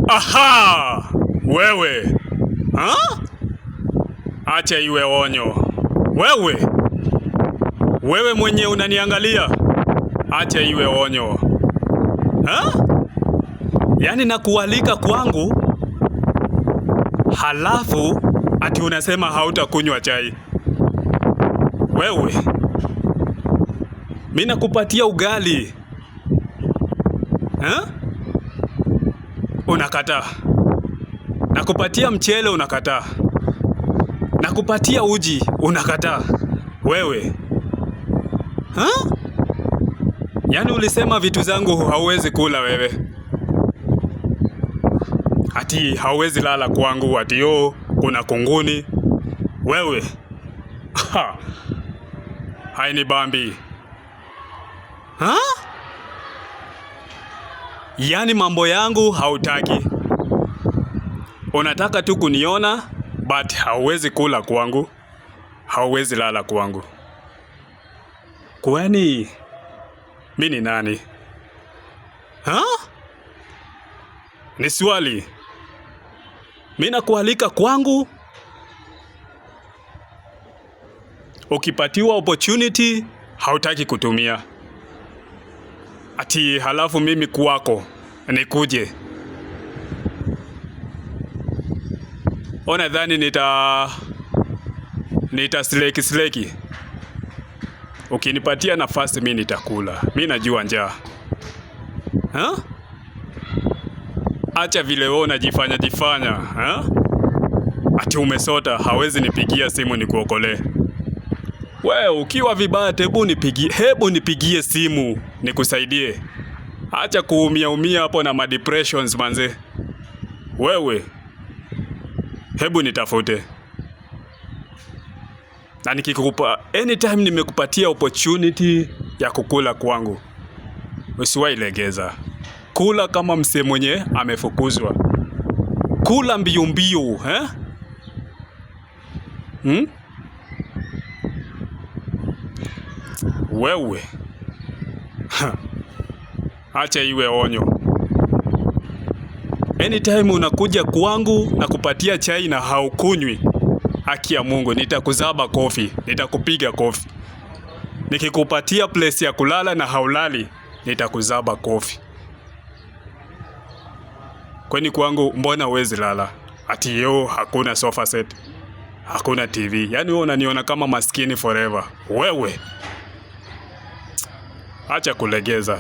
Aha! Wewe. Ha? Acha iwe onyo. Wewe mwenye unaniangalia. Acha iwe onyo. Ha? Yaani nakualika kwangu, halafu ati unasema hautakunywa chai. Wewe. Mimi nakupatia ugali. Ha? Unakataa. Nakupatia mchele unakataa. Nakupatia uji unakataa. Wewe. Ha? Yaani ulisema vitu zangu hauwezi kula wewe. Ati hauwezi lala kwangu, ati kuna kunguni. Wewe. Ha. Haini bambi. Ha? Yaani mambo yangu hautaki. Unataka tu kuniona, but hauwezi kula kwangu. Hauwezi lala kwangu. Kwani mimi ni nani? Ha? Ni swali. Mimi nakualika kwangu. Ukipatiwa opportunity, hautaki kutumia. Ati halafu mimi kwako nikuje. Unadhani nita sleki. Ukinipatia nafasi mimi nitakula. Mimi najua njaa. Ha? Acha vile wewe unajifanya. Ha? Ati umesota, hawezi nipigia simu nikuokolee. Wewe ukiwa vibaya, hebu nipigie simu nikusaidie. Acha kuumia hapo na depressions manze. Wewe. Hebu nitafute. Na nikikupa anytime nimekupatia opportunity ya kukula kwangu, usiwahi legeza. Kula kama msee mwenye amefukuzwa. Kula mbio, eh? Wewe. Acha iwe onyo. Anytime unakuja kwangu na kupatia chai na haukunywi, haki ya Mungu nitakuzaba kofi, nitakupiga kofi. Nikikupatia place ya kulala na haulali, nitakuzaba kofi. Kwani kwangu mbona huwezi lala? Ati hakuna sofa set, hakuna TV. Yaani wewe unaniona kama maskini forever. Wewe. Acha kulegeza.